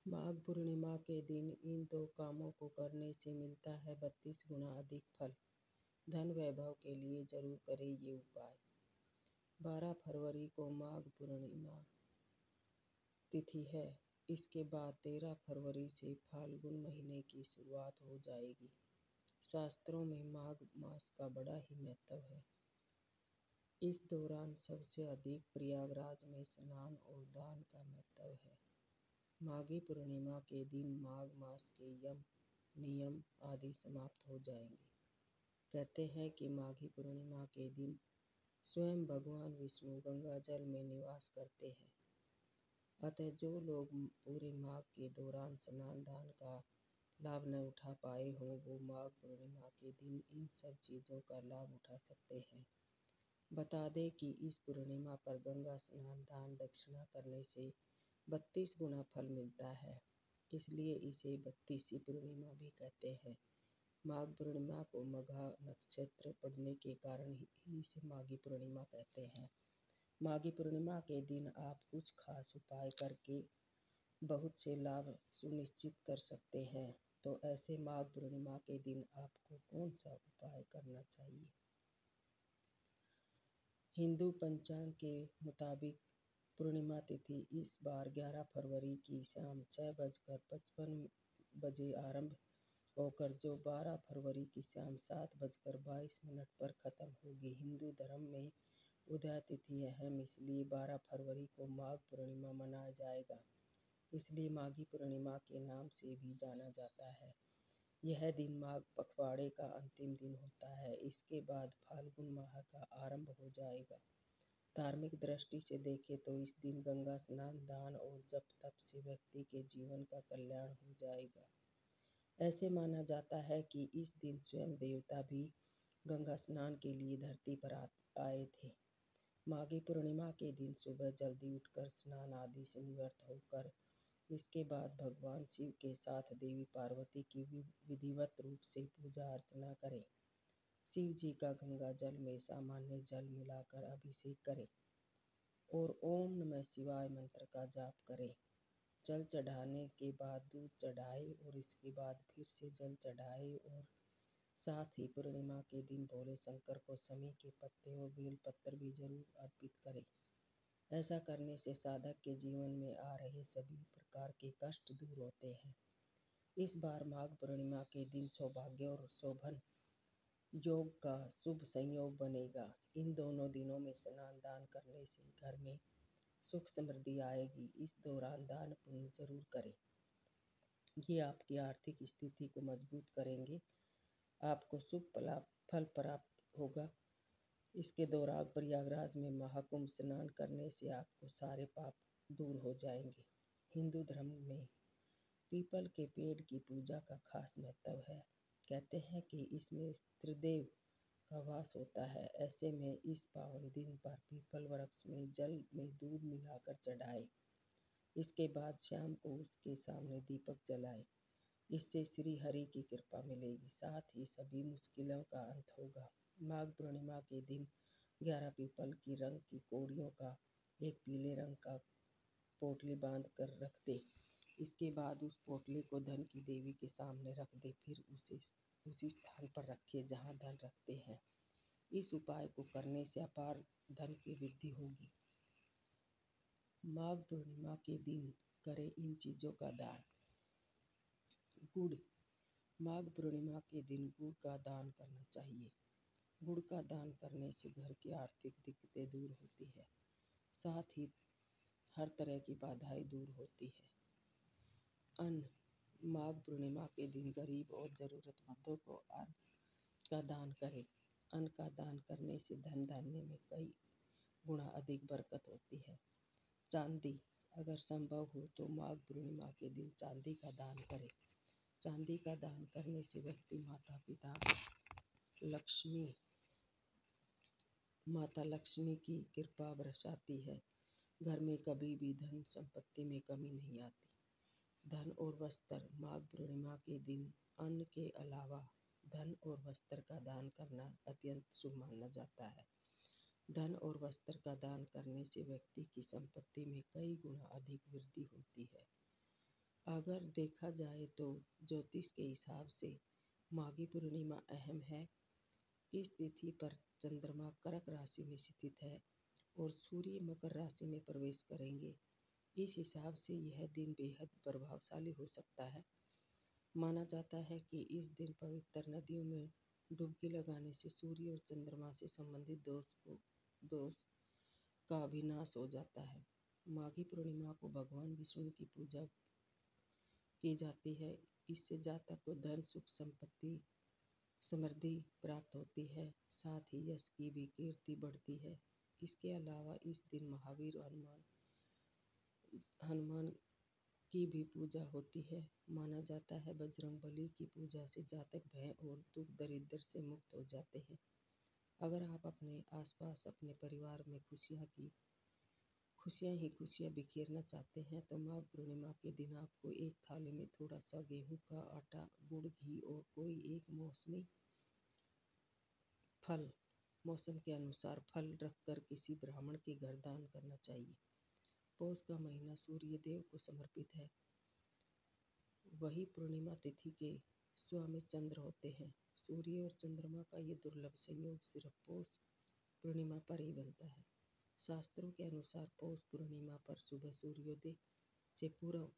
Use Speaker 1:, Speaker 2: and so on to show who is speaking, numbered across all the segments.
Speaker 1: माघ पूर्णिमा के दिन इन दो कामों को करने से मिलता है 32 गुना अधिक फल। धन वैभव के लिए जरूर करें ये उपाय। 12 फरवरी को माघ पूर्णिमा तिथि है। इसके बाद 13 फरवरी से फाल्गुन महीने की शुरुआत हो जाएगी। शास्त्रों में माघ मास का बड़ा ही महत्व है। इस दौरान सबसे अधिक प्रयागराज में स्नान और दान का महत्व है। माघी पूर्णिमा के दिन माघ मास के यम नियम आदि समाप्त हो जाएंगे। कहते हैं कि माघी पूर्णिमा के दिन स्वयं भगवान विष्णु गंगा जल में निवास करते हैं। अतः जो लोग पूरे माघ के दौरान स्नान दान का लाभ न उठा पाए हों वो माघ पूर्णिमा के दिन इन सब चीज़ों का लाभ उठा सकते हैं। बता दें कि इस पूर्णिमा पर गंगा स्नान दान दक्षिणा करने से 32 गुना फल मिलता है, इसलिए इसे 32वीं पूर्णिमा भी कहते हैं। माघ पूर्णिमा को मघा नक्षत्र पड़ने के कारण ही इसे माघी पूर्णिमा कहते हैं। माघी पूर्णिमा के दिन आप कुछ खास उपाय करके बहुत से लाभ सुनिश्चित कर सकते हैं। तो ऐसे माघ पूर्णिमा के दिन आपको कौन सा उपाय करना चाहिए? हिंदू पंचांग के मुताबिक पूर्णिमा तिथि इस बार 11 फरवरी की शाम 6:55 आरंभ होकर जो 12 फरवरी की शाम 7:22 पर खत्म होगी। हिंदू धर्म में उदय तिथि अहम, इसलिए 12 फरवरी को माघ पूर्णिमा मनाया जाएगा। इसलिए माघी पूर्णिमा के नाम से भी जाना जाता है। यह दिन माघ पखवाड़े का अंतिम दिन होता है। इसके बाद फाल्गुन माह का आरंभ हो जाएगा। धार्मिक दृष्टि से देखें तो इस दिन गंगा स्नान दान और जप तप से व्यक्ति के जीवन का कल्याण हो जाएगा। ऐसे माना जाता है कि इस दिन स्वयं देवता भी गंगा स्नान के लिए धरती पर आए थे। माघी पूर्णिमा के दिन सुबह जल्दी उठकर स्नान आदि से निवृत्त होकर इसके बाद भगवान शिव के साथ देवी पार्वती की विधिवत रूप से पूजा अर्चना करें। शिव जी का गंगा जल में सामान्य जल मिलाकर अभिषेक करें और ओम नमः शिवाय मंत्र का जाप करें। जल चढ़ाने के बाद दूध चढ़ाए और इसके बाद फिर से जल चढ़ाए और साथ ही पूर्णिमा के दिन भोले शंकर को समी के पत्ते और बेलपत्र भी जरूर अर्पित करें। ऐसा करने से साधक के जीवन में आ रहे सभी प्रकार के कष्ट दूर होते हैं। इस बार माघ पूर्णिमा के दिन सौभाग्य और शोभन योग का शुभ संयोग बनेगा। इन दोनों दिनों में स्नान दान करने से घर में सुख समृद्धि आएगी। इस दौरान दान पुण्य जरूर करें। ये आपकी आर्थिक स्थिति को मजबूत करेंगे। आपको शुभ फल प्राप्त होगा। इसके दौरान प्रयागराज में महाकुंभ स्नान करने से आपको सारे पाप दूर हो जाएंगे। हिंदू धर्म में पीपल के पेड़ की पूजा का खास महत्व है। कहते हैं कि इसमें त्रिदेव का वास होता है। ऐसे में इस पावन दिन पर पीपल वृक्ष में जल में दूध मिलाकर चढ़ाए। इसके बाद शाम को उसके सामने दीपक जलाए। इससे श्री हरि की कृपा मिलेगी, साथ ही सभी मुश्किलों का अंत होगा। माघ पूर्णिमा के दिन 11 पीपल की रंग की कोड़ियों का एक पीले रंग का पोटली बांध कर रख दे। इसके बाद उस पोटली को धन की देवी के सामने रख दे, फिर उसे उसी स्थान पर रखे जहाँ धन रखते हैं। इस उपाय को करने से अपार धन की वृद्धि होगी। माघ पूर्णिमा के दिन करें इन चीज़ों का दान। गुड़। माघ पूर्णिमा के दिन गुड़ का दान करना चाहिए। गुड़ का दान करने से घर की आर्थिक दिक्कतें दूर होती है, साथ ही हर तरह की बाधाएं दूर होती है। अन्न। माघ पूर्णिमा के दिन गरीब और ज़रूरतमंदों को अन्न का दान करें। अन्न का दान करने से धन धान्य में कई गुना अधिक बरकत होती है। चांदी। अगर संभव हो तो माघ पूर्णिमा के दिन चांदी का दान करें। चांदी का दान करने से व्यक्ति माता लक्ष्मी की कृपा बरसाती है। घर में कभी भी धन संपत्ति में कमी नहीं आती। धन और वस्त्र। माघ पूर्णिमा के दिन अन्न के अलावा धन और वस्त्र का दान करना अत्यंत शुभ माना जाता है। धन और वस्त्र का दान करने से व्यक्ति की संपत्ति में कई गुना अधिक वृद्धि होती है। अगर देखा जाए तो ज्योतिष के हिसाब से माघी पूर्णिमा अहम है। इस तिथि पर चंद्रमा कर्क राशि में स्थित है और सूर्य मकर राशि में प्रवेश करेंगे। इस हिसाब से यह दिन बेहद प्रभावशाली हो सकता है। माना जाता है कि इस दिन पवित्र नदियों में डुबकी लगाने से सूर्य और चंद्रमा से संबंधित दोष का विनाश हो जाता है। माघी पूर्णिमा को भगवान विष्णु की पूजा की जाती है। इससे जातक को धन, सुख, संपत्ति, समृद्धि प्राप्त होती है। साथ ही यश की भी कीर्ति बढ़ती है। इसके अलावा इस दिन महावीर और हनुमान की भी पूजा होती है। माना जाता है बजरंगबली की पूजा से जातक भय और दुख दरिद्र से मुक्त हो जाते हैं। अगर आप अपने आसपास अपने परिवार में खुशियाँ बिखेरना चाहते हैं तो माघ पूर्णिमा के दिन आपको एक थाली में थोड़ा सा गेहूं का आटा, गुड़, घी और कोई एक मौसम के अनुसार फल रखकर किसी ब्राह्मण के घर दान करना चाहिए। पौष का महीना सूर्य देव को समर्पित है। वही पूर्णिमा तिथि के स्वामी चंद्र होते हैं। सूर्य और चंद्रमा का ये दुर्लभ संयोग सिर्फ पौष पूर्णिमा पर ही बनता है। शास्त्रों के अनुसार पौष पूर्णिमा पर सुबह सूर्योदय से पूर्व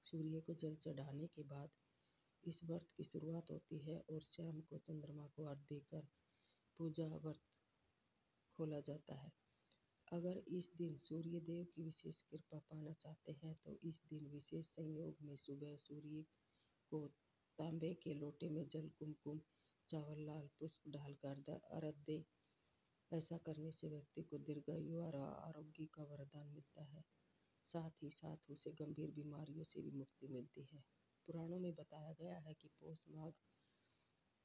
Speaker 1: सूर्य को जल चढ़ाने के बाद इस व्रत की शुरुआत होती है और शाम को चंद्रमा को अर्घ्य देकर पूजा व्रत खोला जाता है। अगर इस दिन सूर्य देव की विशेष कृपा पाना चाहते हैं तो इस दिन विशेष संयोग में सुबह सूर्य को तांबे के लोटे में जल, कुमकुम, चावल, लाल पुष्प डालकर अर्घ्य दे। ऐसा करने से व्यक्ति को दीर्घायु और आरोग्य का वरदान मिलता है। साथ ही साथ उसे गंभीर बीमारियों से भी मुक्ति मिलती है। पुराणों में बताया गया है कि पौष माघ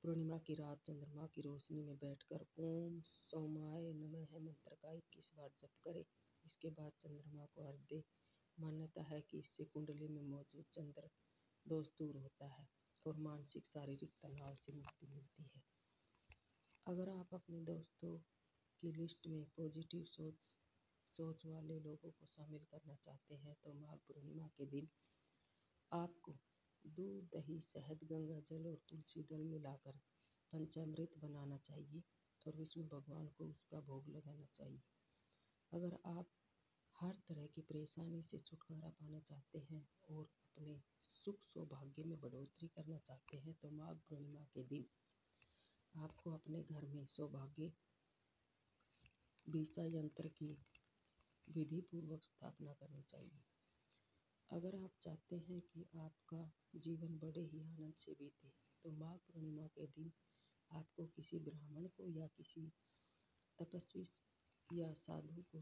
Speaker 1: पूर्णिमा की रात चंद्रमा की रोशनी में बैठकर ओम सोमाय नमः मंत्र का 21 बार जप करें। इसके बाद चंद्रमा को अर्घ्य दे। मान्यता है कि इससे कुंडली में मौजूद चंद्र दोष दूर होता है और मानसिक शारीरिक तनाव से मुक्ति मिलती है। अगर आप अपने दोस्तों की लिस्ट में पॉजिटिव सोच वाले लोगों को शामिल करना चाहते हैं तो माघ पूर्णिमा के दिन आपको दूध, दही, शहद, गंगा जल और तुलसी दल मिलाकर पंचामृत बनाना चाहिए और विष्णु भगवान को उसका भोग लगाना चाहिए। अगर आप हर तरह की परेशानी से छुटकारा पाना चाहते हैं और अपने सुख सौभाग्य में बढ़ोतरी करना चाहते हैं तो माघ पूर्णिमा के दिन आपको अपने घर में सौभाग्य बीसा यंत्र की विधि पूर्वक स्थापना करनी चाहिए। अगर आप चाहते हैं कि आपका जीवन बड़े ही आनंद से बीते तो माघ पूर्णिमा के दिन आपको किसी ब्राह्मण को या किसी तपस्वी या साधु को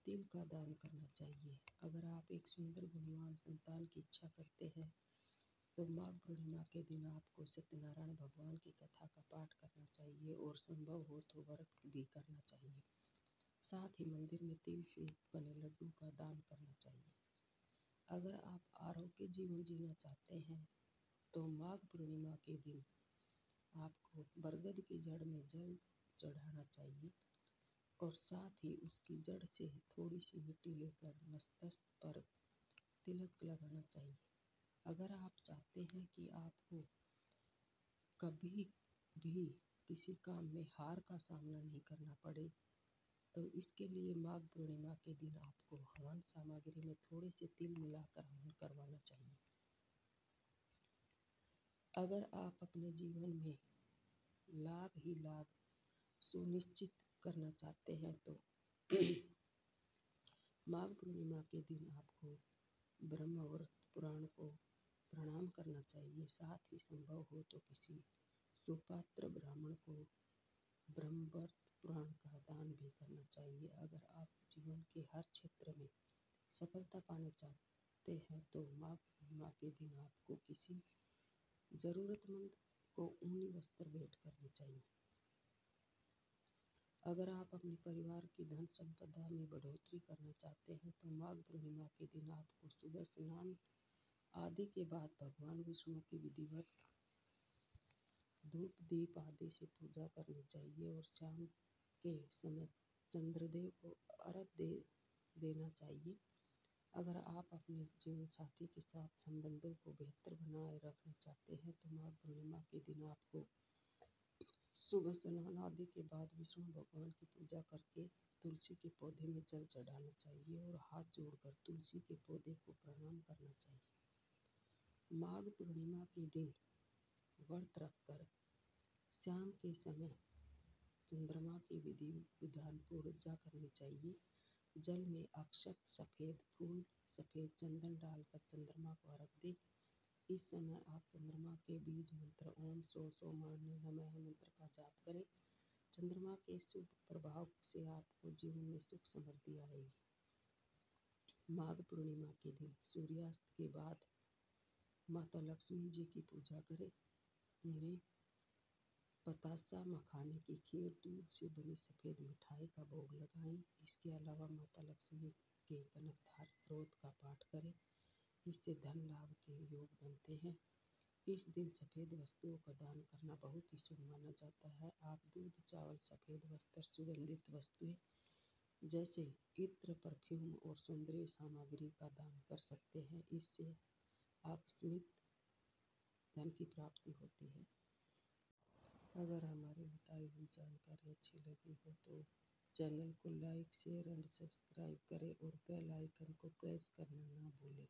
Speaker 1: तिल का दान करना चाहिए। अगर आप एक सुंदर गुणवान संतान की इच्छा करते हैं तो माघ पूर्णिमा के दिन आपको सत्यनारायण भगवान की कथा का पाठ करना चाहिए और संभव हो तो व्रत भी करना चाहिए। साथ ही मंदिर में तिल से बने लड्डू का दान करना चाहिए। अगर आप आरोग्य जीवन जीना चाहते हैं तो माघ पूर्णिमा के दिन आपको बरगद की जड़ में जल चढ़ाना चाहिए और साथ ही उसकी जड़ से थोड़ी सी मिट्टी लेकर मस्तक पर तिलक लगाना चाहिए। अगर आप चाहते हैं कि आपको कभी भी किसी काम में हार का सामना नहीं करना पड़े तो इसके लिए माघ पूर्णिमा के दिन आपको हवन सामग्री में थोड़े से तिल मिलाकर हवन करवाना चाहिए। अगर आप अपने जीवन में लाभ ही लाभ सुनिश्चित करना चाहते हैं तो माघ पूर्णिमा के दिन आपको ब्रह्मवर्त पुराण को प्रणाम करना चाहिए। साथ ही संभव हो तो किसी सुपात्र ब्राह्मण को ब्रह्मवर्त पुराण का दान भी करना चाहिए। अगर आप जीवन के हर क्षेत्र में सफलता पाना चाहते हैं तो माघ पूर्णिमा के दिन आपको किसी जरूरतमंद को ऊनी वस्त्र भेंट करने चाहिए। अगर आप अपने परिवार की धन संपदा में बढ़ोतरी करना चाहते हैं तो माघ पूर्णिमा के दिन आपको सुबह स्नान आदि के बाद भगवान विष्णु की विधिवत धूप दीप आदि से पूजा करनी चाहिए और शाम के समय चंद्रदेव को अर्घ्य देना चाहिए। अगर आप अपने जीवन साथी के साथ संबंधों को बेहतर बनाए रखना चाहते हैं तो माघ पूर्णिमा के दिन आपको सुबह स्नान आदि के बाद विष्णु भगवान की पूजा करके तुलसी के पौधे में जल चढ़ाना चाहिए और हाथ जोड़कर तुलसी के पौधे को प्रणाम करना चाहिए। माघ पूर्णिमा के दिन व्रत रखकर शाम के समय चंद्रमा की विधि विधान पूजा करनी चाहिए। जल में अक्षत, सफ़ेद फूल, सफ़ेद चंदन डालकर चंद्रमा को अर्घ दें। इस समय आप चंद्रमा के बीज मंत्र ओम सौ सौ मान्य नमः मंत्र का जाप करें। चंद्रमा के शुभ प्रभाव से आपको जीवन में सुख समृद्धि आएगी। माघ पूर्णिमा के दिन सूर्यास्त के बाद माता लक्ष्मी जी की पूजा करें। उन्हें बतासा, मखाने की खीर, दूध से बनी सफ़ेद मिठाई का भोग लगाएं। इसके अलावा माता लक्ष्मी के कनकधार स्त्रोत का पाठ करें। इससे धन लाभ के योग बनते हैं। इस दिन सफ़ेद वस्तुओं का दान करना बहुत ही शुभ माना जाता है। आप दूध, चावल, सफ़ेद वस्त्र, सुगंधित वस्तुएं जैसे इत्र, परफ्यूम और सौंदर्य सामग्री का दान कर सकते हैं। इससे आकस्मिक धन की प्राप्ति होती है। अगर हमारी बताई हुई जानकारी अच्छी लगी हो तो चैनल को लाइक, शेयर एंड सब्सक्राइब करें और बेल आइकन को प्रेस करना ना भूलें।